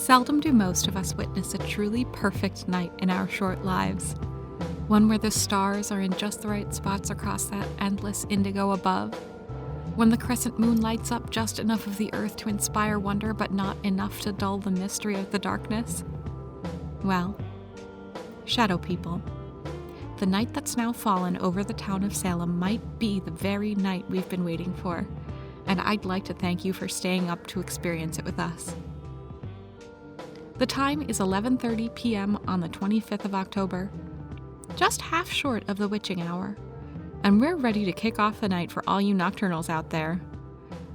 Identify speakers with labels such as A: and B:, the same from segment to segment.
A: Seldom do most of us witness a truly perfect night in our short lives. One where the stars are in just the right spots across that endless indigo above. When the crescent moon lights up just enough of the earth to inspire wonder, but not enough to dull the mystery of the darkness. Well, shadow people. The night that's now fallen over the town of Salem might be the very night we've been waiting for, and I'd like to thank you for staying up to experience it with us. The time is 11:30 p.m. on the 25th of October, just half short of the witching hour, and we're ready to kick off the night for all you nocturnals out there.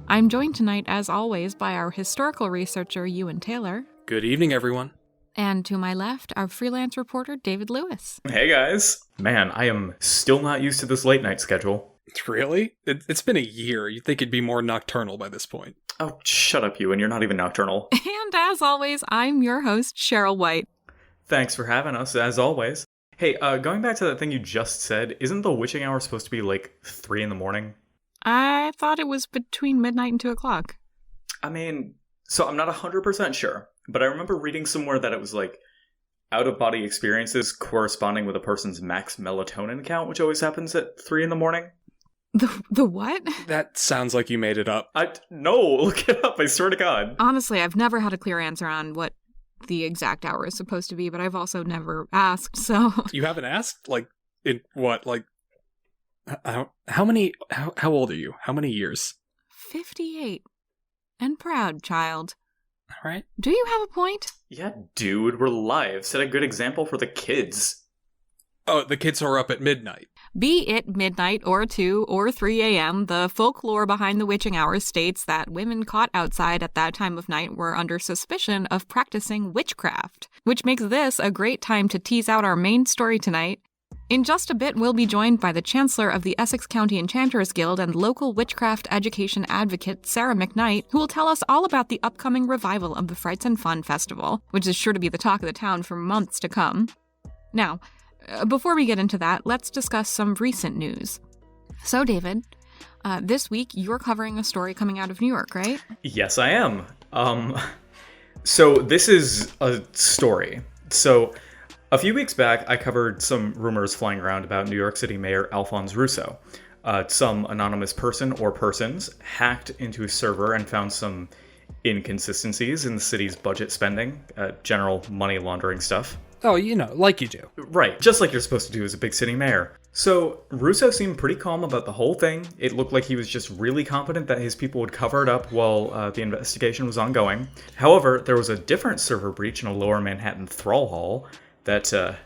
A: I'm joined tonight, as always, by our historical researcher, Ewan Taylor.
B: Good evening, everyone.
A: And to my left, our freelance reporter, David Lewis.
C: Hey, guys. Man, I am still not used to this late night schedule.
B: Really? It's been a year. You'd think it'd be more nocturnal by this point.
C: Oh, shut up, Ewan. You're not even nocturnal.
A: And as always, I'm your host, Cheryl White.
C: Thanks for having us, as always. Hey, going back to that thing you just said, isn't the witching hour supposed to be like 3 in the morning?
A: I thought it was between midnight and 2 o'clock.
C: I mean, so I'm not 100% sure, but I remember reading somewhere that it was like out-of-body experiences corresponding with a person's max melatonin count, which always happens at 3 in the morning.
A: The what?
B: That sounds like you made it up.
C: No, look it up, I swear to God.
A: Honestly, I've never had a clear answer on what the exact hour is supposed to be, but I've also never asked, so...
B: You haven't asked? Like, in what, like... How old are you? How many years?
A: 58. And proud, child.
B: All right.
A: Do you have a point?
C: Yeah, dude, we're live. Set a good example for the kids.
B: Oh, the kids are up at midnight.
A: Be it midnight or 2 or 3 a.m., the folklore behind the witching hours states that women caught outside at that time of night were under suspicion of practicing witchcraft, which makes this a great time to tease out our main story tonight. In just a bit, we'll be joined by the Chancellor of the Essex County Enchanters Guild and local witchcraft education advocate Sarah McNight, who will tell us all about the upcoming revival of the Frights and Fun Festival, which is sure to be the talk of the town for months to come. Now, before we get into that, let's discuss some recent news. So, David, this week you're covering a story coming out of New York, right?
C: Yes, I am. So this is a story. So a few weeks back, I covered some rumors flying around about New York City Mayor Alphonse Russo. Some anonymous person or persons hacked into his server and found some inconsistencies in the city's budget spending, general money laundering stuff.
B: Oh, you know, like you do.
C: Right, just like you're supposed to do as a big city mayor. So, Russo seemed pretty calm about the whole thing. It looked like he was just really confident that his people would cover it up while the investigation was ongoing. However, there was a different server breach in a lower Manhattan Thrall Hall that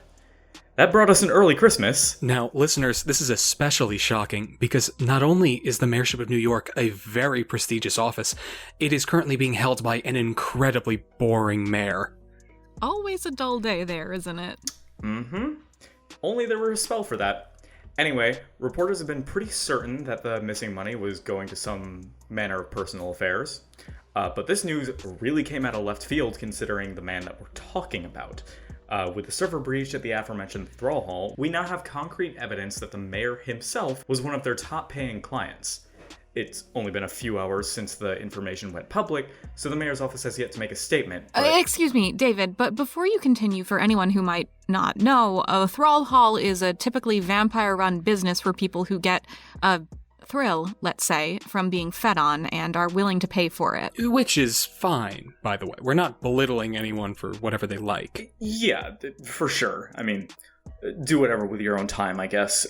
C: brought us an early Christmas.
B: Now, listeners, this is especially shocking because not only is the Mayorship of New York a very prestigious office, it is currently being held by an incredibly boring mayor.
A: Always a dull day there, isn't it?
C: Mm-hmm. Only there were a spell for that. Anyway, reporters have been pretty certain that the missing money was going to some manner of personal affairs. But this news really came out of left field considering the man that we're talking about. With the server breach at the aforementioned Thrall Hall, we now have concrete evidence that the mayor himself was one of their top-paying clients. It's only been a few hours since the information went public, so the mayor's office has yet to make a statement.
A: Excuse me, David, but before you continue, for anyone who might not know, a Thrall Hall is a typically vampire-run business for people who get a thrill, let's say, from being fed on and are willing to pay for it.
B: Which is fine, by the way. We're not belittling anyone for whatever they like.
C: Yeah, for sure. I mean, do whatever with your own time, I guess.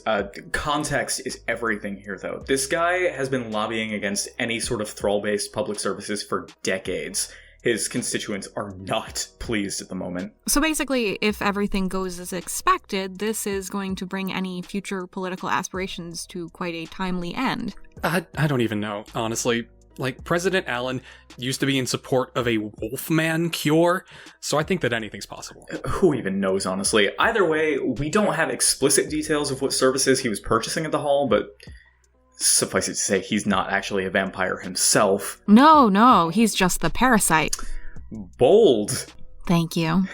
C: Context is everything here, though. This guy has been lobbying against any sort of thrall-based public services for decades. His constituents are not pleased at the moment.
A: So basically, if everything goes as expected, this is going to bring any future political aspirations to quite a timely end.
B: I don't even know, honestly. Like, President Allen used to be in support of a Wolfman cure, so I think that anything's possible.
C: Who even knows, honestly? Either way, we don't have explicit details of what services he was purchasing at the hall, but suffice it to say, he's not actually a vampire himself.
A: No, he's just the parasite.
C: Bold.
A: Thank you.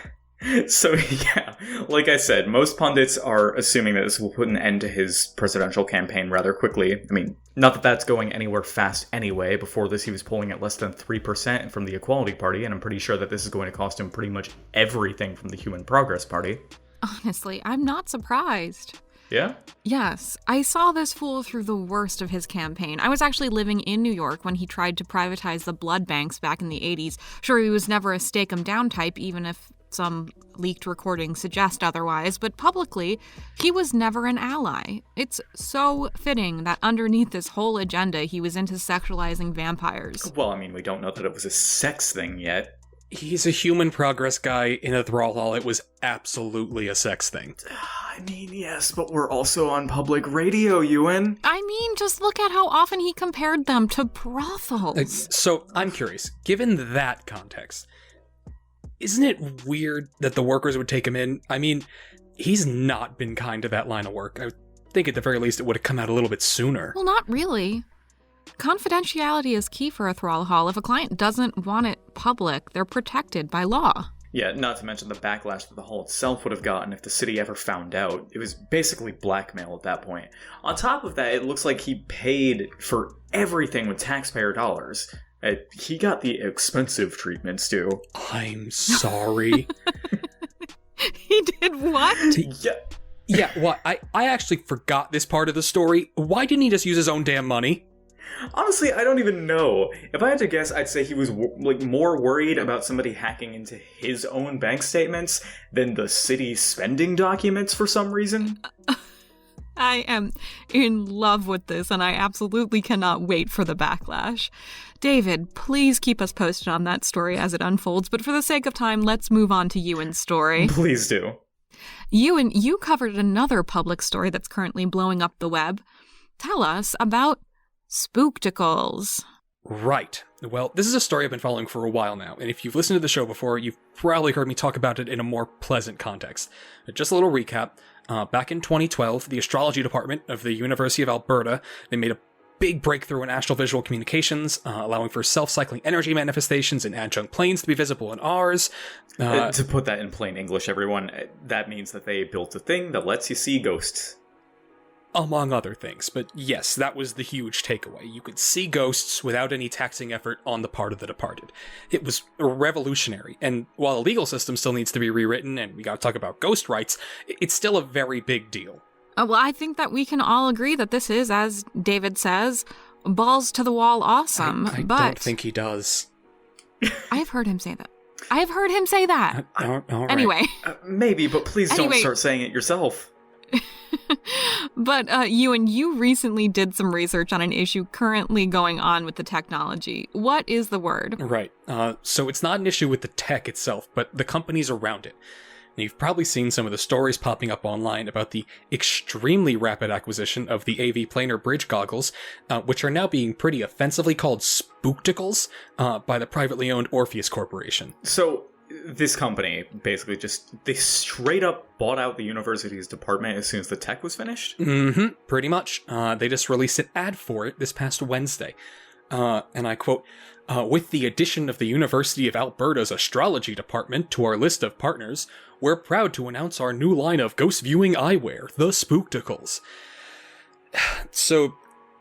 C: So, yeah, like I said, most pundits are assuming that this will put an end to his presidential campaign rather quickly. I mean, Not that that's going anywhere fast anyway. Before this, he was polling at less than 3% from the Equality Party, and I'm pretty sure that this is going to cost him pretty much everything from the Human Progress Party.
A: Honestly, I'm not surprised.
C: Yeah?
A: Yes, I saw this fool through the worst of his campaign. I was actually living in New York when he tried to privatize the blood banks back in the 80s. Sure, he was never a stake 'em down type, even if some leaked recordings suggest otherwise, but publicly, he was never an ally. It's so fitting that underneath this whole agenda, he was into sexualizing vampires.
C: Well, I mean, we don't know that it was a sex thing yet.
B: He's a human progress guy in a Thrall Hall. It was absolutely a sex thing.
C: I mean, yes, but we're also on public radio, Ewan.
A: I mean, just look at how often he compared them to brothels.
B: So, I'm curious, given that context, isn't it weird that the workers would take him in? I mean, he's not been kind to that line of work. I think at the very least it would have come out a little bit sooner.
A: Well, not really. Confidentiality is key for a Thrall Hall. If a client doesn't want it public, they're protected by law.
C: Yeah, not to mention the backlash that the hall itself would have gotten if the city ever found out. It was basically blackmail at that point. On top of that, it looks like he paid for everything with taxpayer dollars. He got the expensive treatments, too.
B: I'm sorry.
A: He did what?
B: Yeah, what? I actually forgot this part of the story. Why didn't he just use his own damn money?
C: Honestly, I don't even know. If I had to guess, I'd say he was more worried about somebody hacking into his own bank statements than the city spending documents for some reason.
A: I am in love with this, and I absolutely cannot wait for the backlash. David, please keep us posted on that story as it unfolds, but for the sake of time, let's move on to Ewan's story.
C: Please do.
A: Ewan, you covered another public story that's currently blowing up the web. Tell us about Spooktacles.
B: Right. Well, this is a story I've been following for a while now, and if you've listened to the show before, you've probably heard me talk about it in a more pleasant context. Just a little recap. Back in 2012, the astrology department of the University of Alberta, they made a big breakthrough in astral visual communications, allowing for self-cycling energy manifestations in adjunct planes to be visible in ours.
C: To put that in plain English, everyone, that means that they built a thing that lets you see ghosts.
B: Among other things, but yes, that was the huge takeaway. You could see ghosts without any taxing effort on the part of the departed. It was revolutionary, and while the legal system still needs to be rewritten, and we gotta talk about ghost rights, it's still a very big deal.
A: Well, I think that we can all agree that this is, as David says, balls to the wall awesome,
B: I
A: but...
B: don't think he does.
A: I've heard him say that. I've heard him say that.
B: All right.
A: Anyway.
C: Maybe, but please don't start saying it yourself.
A: But Ewan, you recently did some research on an issue currently going on with the technology. What is the word?
B: Right. So it's not an issue with the tech itself, but the companies around it. Now, you've probably seen some of the stories popping up online about the extremely rapid acquisition of the AV planar bridge goggles, which are now being pretty offensively called Spooktacles by the privately owned Orpheus Corporation.
C: So this company basically they straight up bought out the university's department as soon as the tech was finished?
B: Mm-hmm, pretty much. They just released an ad for it this past Wednesday. And I quote, with the addition of the University of Alberta's astrology department to our list of partners, we're proud to announce our new line of ghost viewing eyewear, the Spooktacles. So,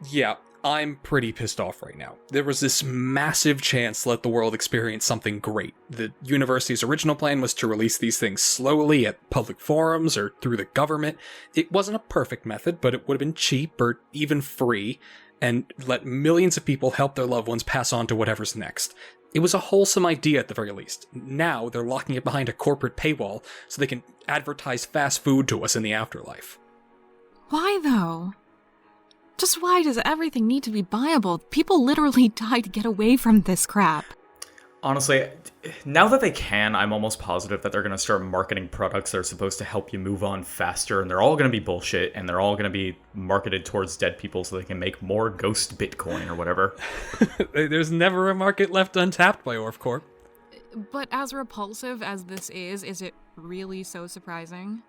B: yeah, I'm pretty pissed off right now. There was this massive chance to let the world experience something great. The university's original plan was to release these things slowly at public forums or through the government. It wasn't a perfect method, but it would have been cheap or even free, and let millions of people help their loved ones pass on to whatever's next. It was a wholesome idea at the very least. Now they're locking it behind a corporate paywall so they can advertise fast food to us in the afterlife.
A: Why though? Just why does everything need to be viable? People literally die to get away from this crap.
C: Honestly, now that they can, I'm almost positive that they're going to start marketing products that are supposed to help you move on faster, and they're all going to be bullshit, and they're all going to be marketed towards dead people so they can make more ghost Bitcoin or whatever.
B: There's never a market left untapped by OrfCorp.
A: But as repulsive as this is it really so surprising?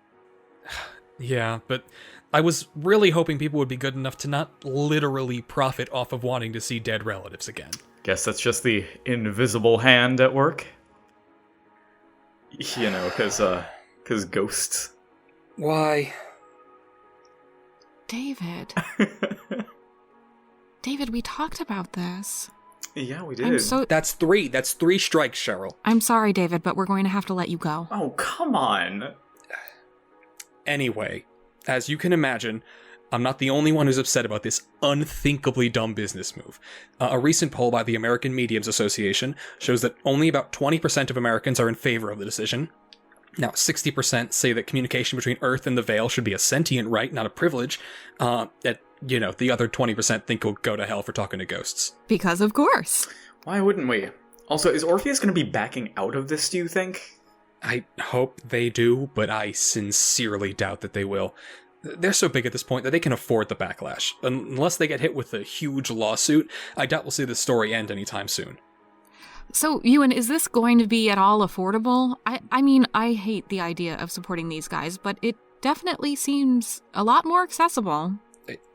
B: Yeah, but I was really hoping people would be good enough to not literally profit off of wanting to see dead relatives again.
C: Guess that's just the invisible hand at work. You know, because ghosts.
B: Why?
A: David. David, we talked about this.
C: Yeah, we did.
B: That's three. That's 3 strikes, Cheryl.
A: I'm sorry, David, but we're going to have to let you go.
C: Oh, come on.
B: Anyway, as you can imagine, I'm not the only one who's upset about this unthinkably dumb business move. A recent poll by the American Mediums Association shows that only about 20% of Americans are in favor of the decision. Now, 60% say that communication between Earth and the Veil should be a sentient right, not a privilege. The other 20% think we'll go to hell for talking to ghosts.
A: Because of course.
C: Why wouldn't we? Also, is Orpheus going to be backing out of this, do you think?
B: I hope they do, but I sincerely doubt that they will. They're so big at this point that they can afford the backlash. Unless they get hit with a huge lawsuit, I doubt we'll see the story end anytime soon.
A: So, Ewan, is this going to be at all affordable? I mean, I hate the idea of supporting these guys, but it definitely seems a lot more accessible.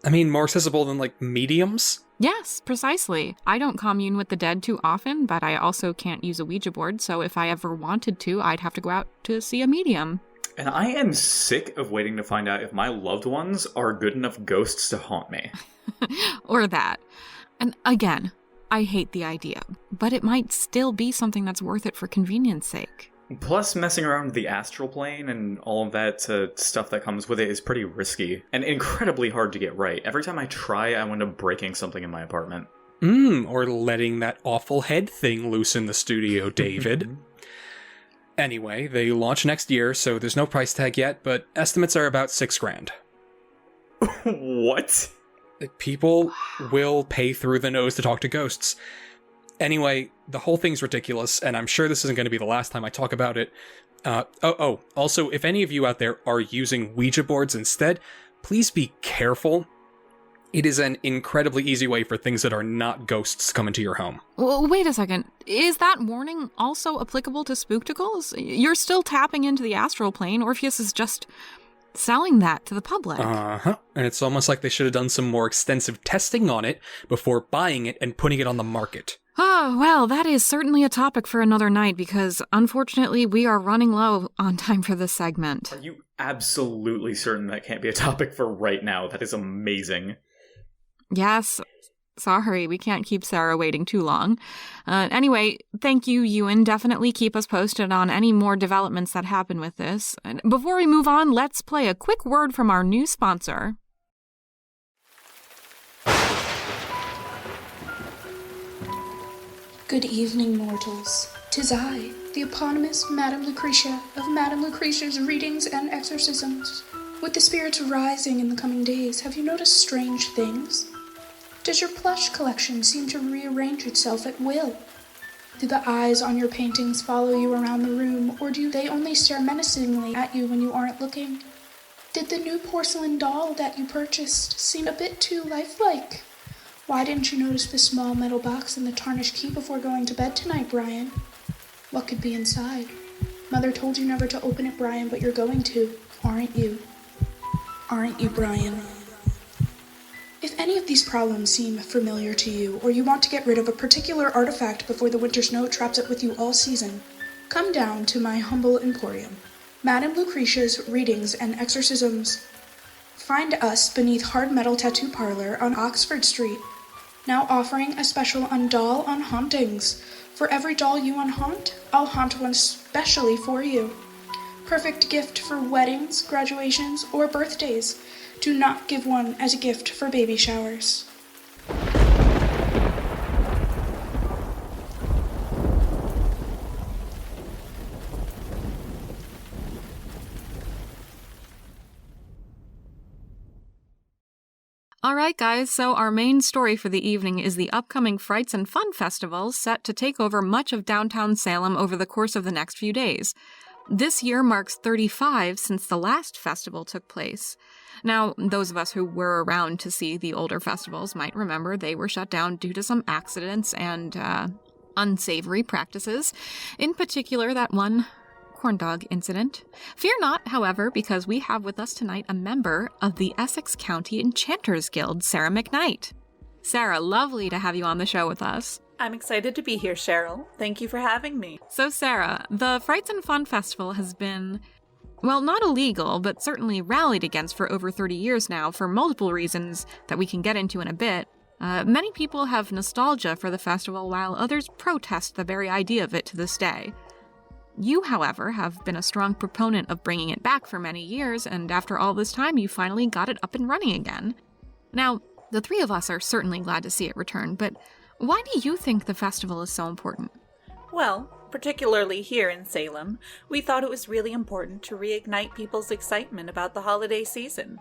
B: I mean, more accessible than, mediums?
A: Yes, precisely. I don't commune with the dead too often, but I also can't use a Ouija board, so if I ever wanted to, I'd have to go out to see a medium.
C: And I am sick of waiting to find out if my loved ones are good enough ghosts to haunt me.
A: Or that. And again, I hate the idea, but it might still be something that's worth it for convenience sake.
C: Plus, messing around with the astral plane and all of that stuff that comes with it is pretty risky and incredibly hard to get right. Every time I try, I wind up breaking something in my apartment.
B: Or letting that awful head thing loose in the studio, David. Anyway, they launch next year, so there's no price tag yet, but estimates are about $6,000.
C: What?
B: People will pay through the nose to talk to ghosts. Anyway, the whole thing's ridiculous, and I'm sure this isn't going to be the last time I talk about it. Also, if any of you out there are using Ouija boards instead, please be careful. It is an incredibly easy way for things that are not ghosts to come into your home.
A: Well, wait a second. Is that warning also applicable to Spooktacles? You're still tapping into the astral plane. Orpheus is just selling that to the public.
B: Uh-huh. And it's almost like they should have done some more extensive testing on it before buying it and putting it on the market.
A: Oh, well, that is certainly a topic for another night because, unfortunately, we are running low on time for this segment.
C: Are you absolutely certain that can't be a topic for right now? That is amazing.
A: Yes. Sorry, we can't keep Sarah waiting too long. Anyway, thank you, Ewan. Definitely keep us posted on any more developments that happen with this. And before we move on, let's play a quick word from our new sponsor.
D: Good evening, mortals. 'Tis I, the eponymous Madame Lucretia of Madame Lucretia's readings and exorcisms. With the spirits rising in the coming days, have you noticed strange things? Does your plush collection seem to rearrange itself at will? Do the eyes on your paintings follow you around the room, or do they only stare menacingly at you when you aren't looking? Did the new porcelain doll that you purchased seem a bit too lifelike? Why didn't you notice the small metal box and the tarnished key before going to bed tonight, Brian? What could be inside? Mother told you never to open it, Brian, but you're going to, aren't you? Aren't you, Brian? If any of these problems seem familiar to you, or you want to get rid of a particular artifact before the winter snow traps it with you all season, come down to my humble emporium, Madame Lucretia's Readings and Exorcisms. Find us beneath Hard Metal Tattoo Parlor on Oxford Street, now offering a special on doll on hauntings. For every doll you unhaunt, I'll haunt one specially for you. Perfect gift for weddings, graduations, or birthdays. Do not give one as a gift for baby showers.
A: Alright guys, so our main story for the evening is the upcoming Frights and Fun Festivals set to take over much of downtown Salem over the course of the next few days. This year marks 35 since the last festival took place. Now, those of us who were around to see the older festivals might remember they were shut down due to some accidents and unsavory practices, in particular that one corn dog incident. Fear not, however, because we have with us tonight a member of the Essex County Enchanters Guild, Sarah McNight. Sarah, lovely to have you on the show with us.
E: I'm excited to be here, Cheryl. Thank you for having me.
A: So Sarah, the Frights and Fun Festival has been, well, not illegal, but certainly rallied against for over 30 years now for multiple reasons that we can get into in a bit. Many people have nostalgia for the festival, while others protest the very idea of it to this day. You, however, have been a strong proponent of bringing it back for many years, and after all this time, you finally got it up and running again. Now, the three of us are certainly glad to see it return, but why do you think the festival is so important?
E: Well, particularly here in Salem, we thought it was really important to reignite people's excitement about the holiday season.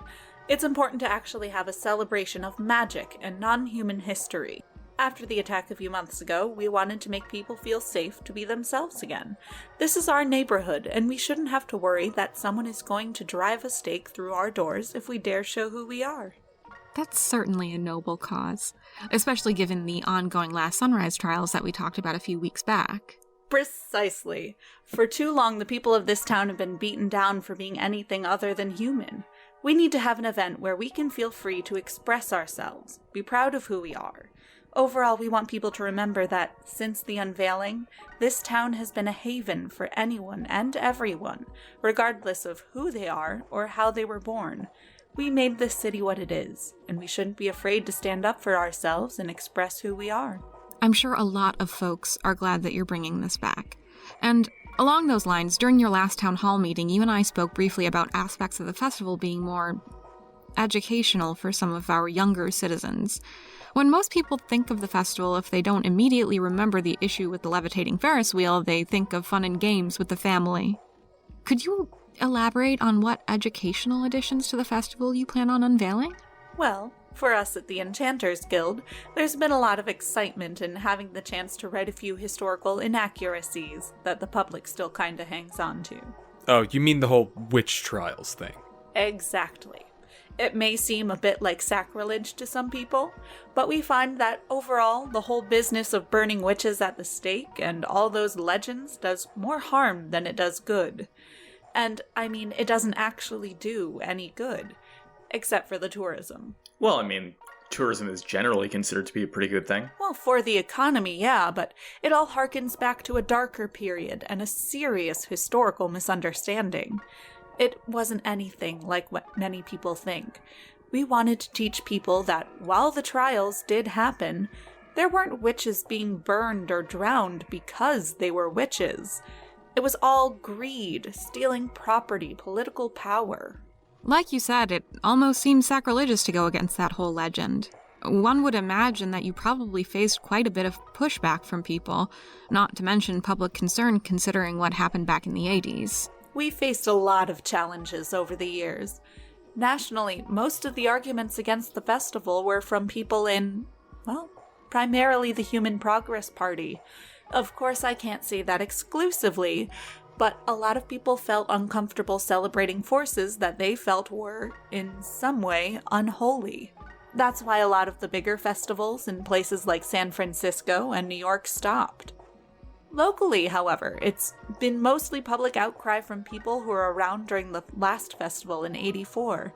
E: It's important to actually have a celebration of magic and non-human history. After the attack a few months ago, we wanted to make people feel safe to be themselves again. This is our neighborhood, and we shouldn't have to worry that someone is going to drive a stake through our doors if we dare show who we are.
A: That's certainly a noble cause, especially given the ongoing Last Sunrise trials that we talked about a few weeks back.
E: Precisely. For too long, the people of this town have been beaten down for being anything other than human. We need to have an event where we can feel free to express ourselves, be proud of who we are. Overall, we want people to remember that, since the unveiling, this town has been a haven for anyone and everyone, regardless of who they are or how they were born. We made this city what it is, and we shouldn't be afraid to stand up for ourselves and express who we are.
A: I'm sure a lot of folks are glad that you're bringing this back. And along those lines, during your last town hall meeting, you and I spoke briefly about aspects of the festival being more educational for some of our younger citizens. When most people think of the festival, if they don't immediately remember the issue with the levitating Ferris wheel, they think of fun and games with the family. Could you elaborate on what educational additions to the festival you plan on unveiling?
E: Well, for us at the Enchanters Guild, there's been a lot of excitement in having the chance to write a few historical inaccuracies that the public still kinda hangs on to.
B: Oh, you mean the whole witch trials thing?
E: Exactly. It may seem a bit like sacrilege to some people, but we find that overall, the whole business of burning witches at the stake and all those legends does more harm than it does good. And, I mean, it doesn't actually do any good, except for the tourism.
C: Well, I mean, tourism is generally considered to be a pretty good thing.
E: Well, for the economy, yeah, but it all harkens back to a darker period and a serious historical misunderstanding. It wasn't anything like what many people think. We wanted to teach people that while the trials did happen, there weren't witches being burned or drowned because they were witches. It was all greed, stealing property, political power.
A: Like you said, it almost seems sacrilegious to go against that whole legend. One would imagine that you probably faced quite a bit of pushback from people, not to mention public concern considering what happened back in the 80s.
E: We faced a lot of challenges over the years. Nationally, most of the arguments against the festival were from people in, well, primarily the Human Progress Party. Of course, I can't say that exclusively, but a lot of people felt uncomfortable celebrating forces that they felt were, in some way, unholy. That's why a lot of the bigger festivals in places like San Francisco and New York stopped. Locally, however, it's been mostly public outcry from people who were around during the last festival in '84.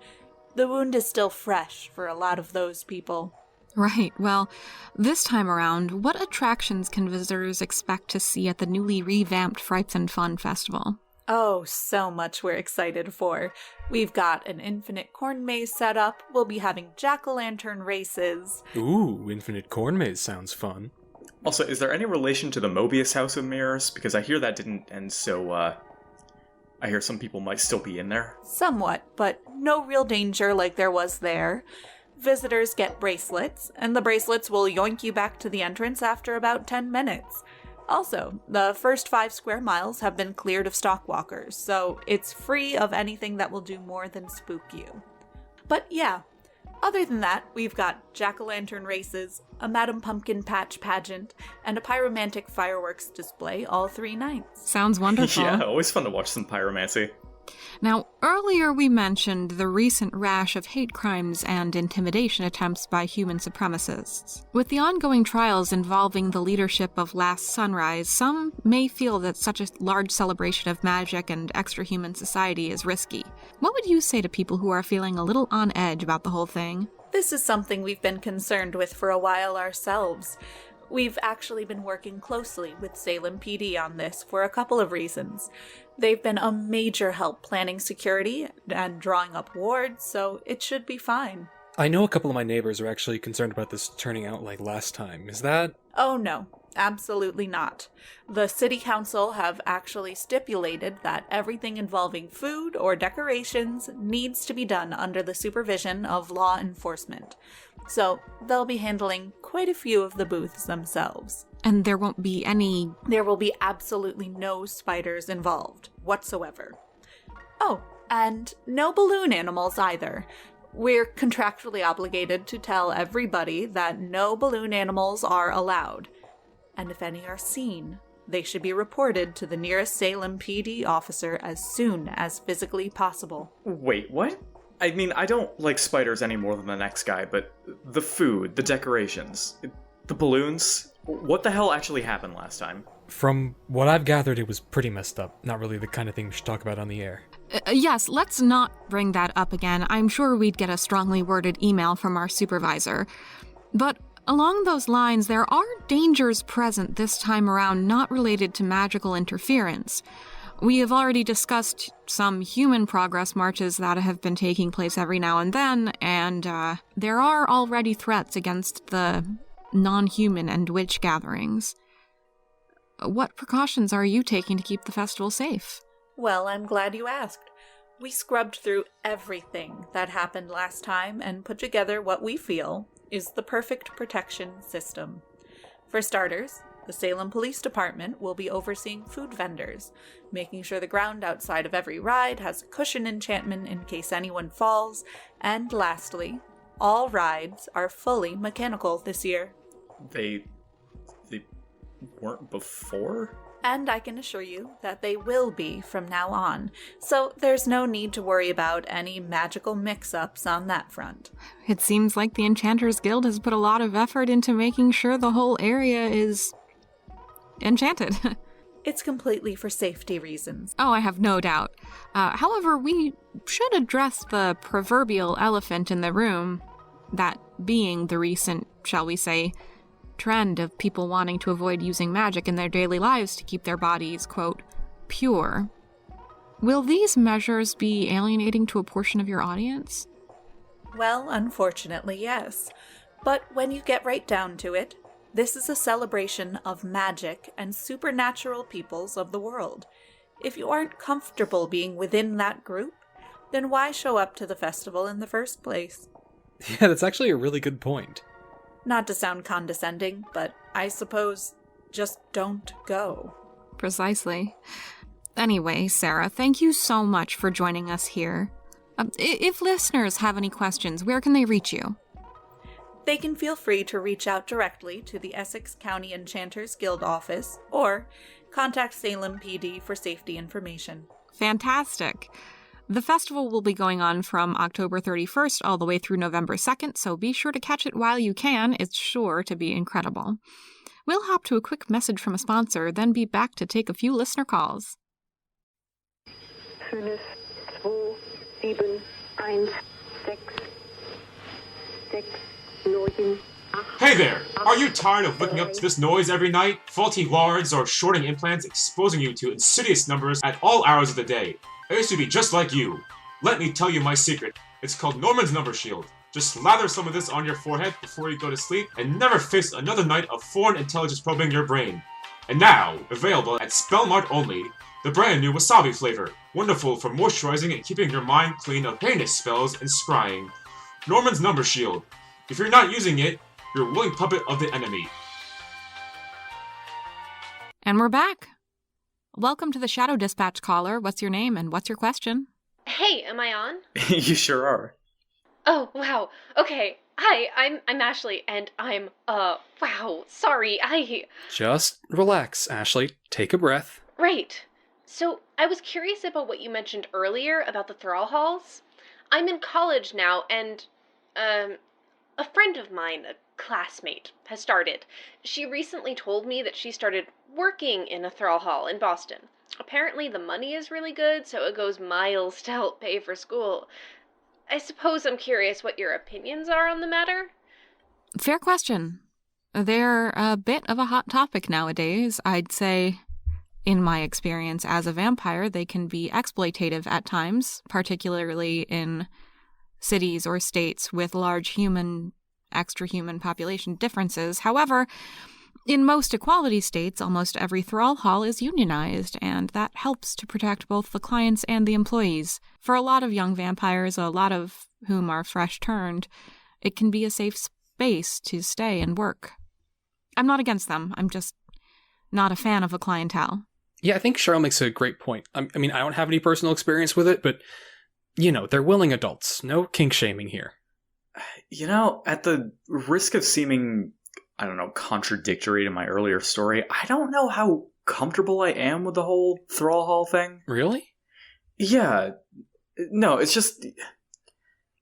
E: The wound is still fresh for a lot of those people.
A: Right, well, this time around, what attractions can visitors expect to see at the newly revamped Frights and Fun Festival?
E: Oh, so much we're excited for. We've got an infinite corn maze set up, we'll be having jack-o'-lantern races.
B: Ooh, infinite corn maze sounds fun.
C: Also, is there any relation to the Mobius House of Mirrors? Because I hear that didn't end so, I hear some people might still be in there.
E: Somewhat, but no real danger like there was there. Visitors get bracelets, and the bracelets will yoink you back to the entrance after about 10 minutes. Also, the first 5 square miles have been cleared of stalkwalkers, so it's free of anything that will do more than spook you. But yeah, other than that, we've got jack-o'-lantern races, a Madame Pumpkin Patch pageant, and a pyromantic fireworks display all 3 nights.
A: Sounds wonderful.
C: Yeah, always fun to watch some pyromancy.
A: Now, earlier we mentioned the recent rash of hate crimes and intimidation attempts by human supremacists. With the ongoing trials involving the leadership of Last Sunrise, some may feel that such a large celebration of magic and extra-human society is risky. What would you say to people who are feeling a little on edge about the whole thing?
E: This is something we've been concerned with for a while ourselves. We've actually been working closely with Salem PD on this for a couple of reasons. They've been a major help planning security and drawing up wards, so it should be fine.
B: I know a couple of my neighbors are actually concerned about this turning out like last time. Is that...
E: Oh no, absolutely not. The city council have actually stipulated that everything involving food or decorations needs to be done under the supervision of law enforcement. So they'll be handling quite a few of the booths themselves.
A: And there won't be any...
E: There will be absolutely no spiders involved whatsoever. Oh, and no balloon animals either. We're contractually obligated to tell everybody that no balloon animals are allowed. And if any are seen, they should be reported to the nearest Salem PD officer as soon as physically possible.
C: Wait, what? I mean, I don't like spiders any more than the next guy, but the food, the decorations, the balloons, what the hell actually happened last time?
B: From what I've gathered, it was pretty messed up. Not really the kind of thing we should talk about on the air.
A: Yes, let's not bring that up again. I'm sure we'd get a strongly worded email from our supervisor. But along those lines, there are dangers present this time around not related to magical interference. We have already discussed some human progress marches that have been taking place every now and then, and there are already threats against the nonhuman and witch gatherings. What precautions are you taking to keep the festival safe?
E: Well, I'm glad you asked. We scrubbed through everything that happened last time and put together what we feel is the perfect protection system. For starters, the Salem Police Department will be overseeing food vendors, making sure the ground outside of every ride has a cushion enchantment in case anyone falls, and lastly, all rides are fully mechanical this year.
C: They weren't before?
E: And I can assure you that they will be from now on, so there's no need to worry about any magical mix-ups on that front.
A: It seems like the Enchanters Guild has put a lot of effort into making sure the whole area is enchanted.
E: It's completely for safety reasons.
A: Oh, I have no doubt. However, we should address the proverbial elephant in the room, that being the recent, shall we say, trend of people wanting to avoid using magic in their daily lives to keep their bodies, quote, pure. Will these measures be alienating to a portion of your audience?
E: Well, unfortunately, yes. But when you get right down to it, this is a celebration of magic and supernatural peoples of the world. If you aren't comfortable being within that group, then why show up to the festival in the first place?
B: Yeah, that's actually a really good point.
E: Not to sound condescending, but I suppose just don't go.
A: Precisely. Anyway, Sarah, thank you so much for joining us here. If listeners have any questions, where can they reach you?
E: They can feel free to reach out directly to the Essex County Enchanters Guild office or contact Salem PD for safety information.
A: Fantastic. The festival will be going on from October 31st all the way through November 2nd, so be sure to catch it while you can. It's sure to be incredible. We'll hop to a quick message from a sponsor, then be back to take a few listener calls.
F: 5, 2, 7, 1, 6, 6, 9.
G: Hey there! Are you tired of waking up to this noise every night? Faulty wards or shorting implants exposing you to insidious numbers at all hours of the day. I used to be just like you. Let me tell you my secret. It's called Norman's Number Shield. Just lather some of this on your forehead before you go to sleep and never face another night of foreign intelligence probing your brain. And now, available at Spellmart only, the brand new wasabi flavor. Wonderful for moisturizing and keeping your mind clean of heinous spells and scrying. Norman's Number Shield. If you're not using it, you're a willing puppet of the enemy.
A: And we're back. Welcome to the Shadow Dispatch caller. What's your name and what's your question?
H: Hey, am I on?
C: You sure are.
H: Oh, wow. Okay. Hi, I'm Ashley, and I'm, wow, sorry,
B: Just relax, Ashley. Take a breath.
H: Right. So, I was curious about what you mentioned earlier about the Thrall Halls. I'm in college now, and, a friend of mine, a classmate, has started. She recently told me that she started working in a Thrall Hall in Boston. Apparently the money is really good, so it goes miles to help pay for school. I suppose I'm curious what your opinions are on the matter?
A: Fair question. They're a bit of a hot topic nowadays. I'd say, in my experience as a vampire, they can be exploitative at times, particularly in cities or states with large extra-human population differences. However, in most equality states, almost every Thrall Hall is unionized, and that helps to protect both the clients and the employees. For a lot of young vampires, a lot of whom are fresh-turned, it can be a safe space to stay and work. I'm not against them. I'm just not a fan of the clientele.
B: Yeah, I think Cheryl makes a great point. I mean, I don't have any personal experience with it, but, they're willing adults. No kink shaming here.
C: At the risk of seeming, I don't know, contradictory to my earlier story, I don't know how comfortable I am with the whole Thrall Hall thing.
B: Really?
C: Yeah. No, it's just,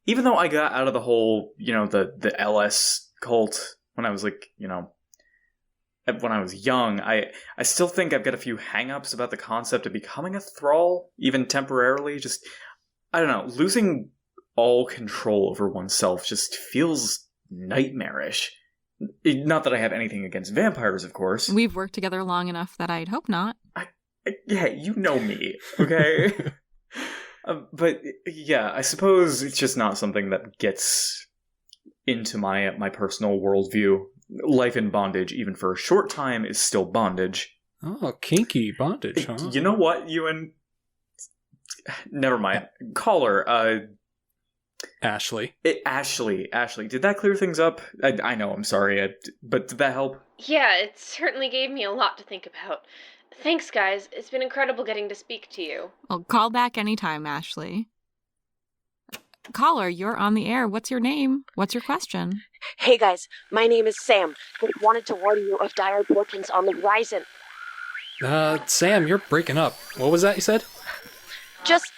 C: even though I got out of the whole, the LS cult when I was when I was young, I still think I've got a few hang-ups about the concept of becoming a thrall, even temporarily. Just, I don't know, losing all control over oneself just feels nightmarish. Not that I have anything against vampires, of course.
A: We've worked together long enough that I'd hope not.
C: Yeah, you know me, okay? But yeah, I suppose it's just not something that gets into my personal worldview. Life in bondage, even for a short time, is still bondage.
B: Oh, kinky bondage, huh?
C: You know what, Ewan? Never mind. Call her,
B: Ashley.
C: Ashley. Did that clear things up? I know, I'm sorry, but did that help?
H: Yeah, it certainly gave me a lot to think about. Thanks, guys. It's been incredible getting to speak to you.
A: Well, call back anytime, Ashley. Caller, you're on the air. What's your name? What's your question?
I: Hey guys, my name is Sam. Just wanted to warn you of dire portents on the horizon.
B: Sam, you're breaking up. What was that you said?
I: Just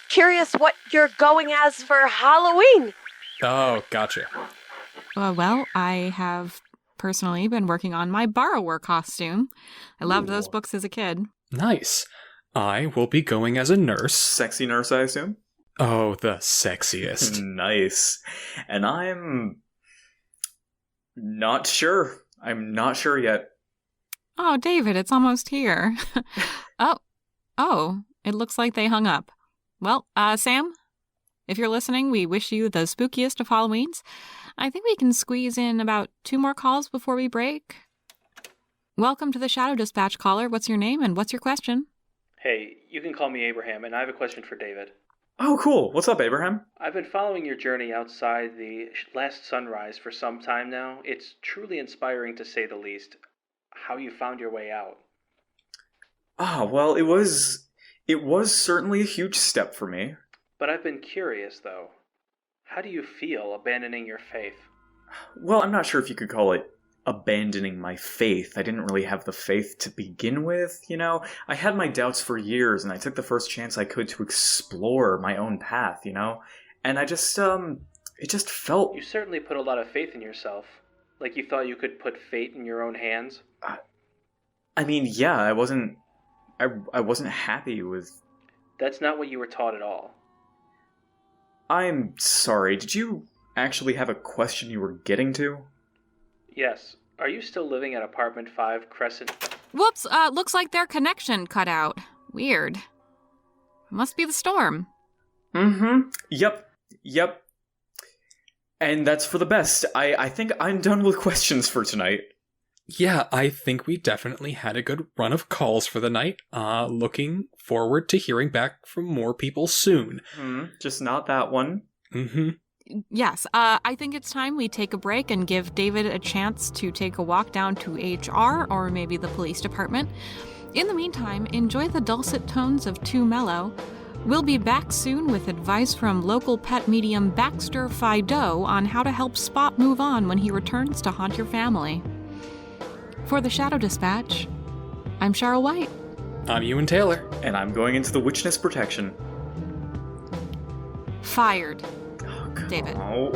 I: curious what you're going as for Halloween.
B: Oh, gotcha.
A: Well, I have personally been working on my borrower costume. I loved those books as a kid.
B: Nice. I will be going as a nurse.
C: Sexy nurse, I assume?
B: Oh, the sexiest.
C: Nice. And I'm not sure. I'm not sure yet.
A: Oh, David, it's almost here. Oh, it looks like they hung up. Well, Sam, if you're listening, we wish you the spookiest of Halloweens. I think we can squeeze in about 2 more calls before we break. Welcome to the Shadow Dispatch, caller. What's your name and what's your question?
J: Hey, you can call me Abraham, and I have a question for David.
C: Oh, cool. What's up, Abraham?
J: I've been following your journey outside the last sunrise for some time now. It's truly inspiring, to say the least, how you found your way out.
C: Well, it was certainly a huge step for me.
J: But I've been curious, though. How do you feel abandoning your faith?
C: Well, I'm not sure if you could call it abandoning my faith. I didn't really have the faith to begin with, I had my doubts for years, and I took the first chance I could to explore my own path, And I just, it just felt...
J: You certainly put a lot of faith in yourself. Like you thought you could put fate in your own hands.
C: I mean, yeah, I wasn't happy with...
J: That's not what you were taught at all.
C: I'm sorry, did you actually have a question you were getting to?
J: Yes. Are you still living at apartment 5 Crescent?
A: Whoops, looks like their connection cut out. Weird. Must be the storm.
C: Mm-hmm. Yep. And that's for the best. I think I'm done with questions for tonight.
B: Yeah, I think we definitely had a good run of calls for the night. Looking forward to hearing back from more people soon.
C: Just not that one.
B: Mm-hmm.
A: Yes, I think it's time we take a break and give David a chance to take a walk down to HR or maybe the police department. In the meantime, enjoy the dulcet tones of Too Mellow. We'll be back soon with advice from local pet medium Baxter Fido on how to help Spot move on when he returns to haunt your family. For the Shadow Dispatch, I'm Cheryl White.
B: I'm Ewan Taylor.
C: And I'm going into the Witchness Protection.
A: Fired. David.
C: Oh.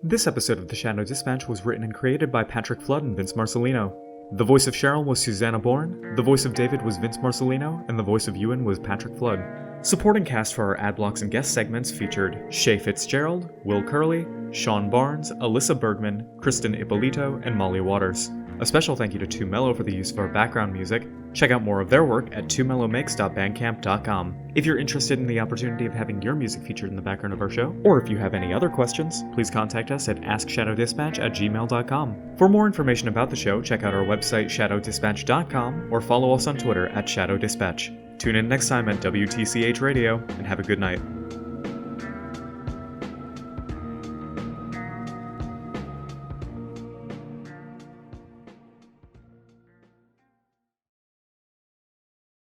K: This episode of The Shadow Dispatch was written and created by Patrick Flood and Vince Marcellino.
C: The voice of Cheryl was Suzanna Bornn, the voice of David was Vince Marcellino, and the voice of Ewan was Patrick Flood. Supporting cast for our ad blocks and guest segments featured Shae Fitzgerald, Will Curley, Shawn Barnes, Alyssa Bergman, Kristen Ippolito, and Molly Waters. A special thank you to Too Mellow for the use of our background music. Check out more of their work at twomellowmakes.bandcamp.com. If you're interested in the opportunity of having your music featured in the background of our show, or if you have any other questions, please contact us at askshadowdispatch@gmail.com. For more information about the show, check out our website shadowdispatch.com or follow us on Twitter at shadowdispatch. Tune in next time at WTCH Radio, and have a good night.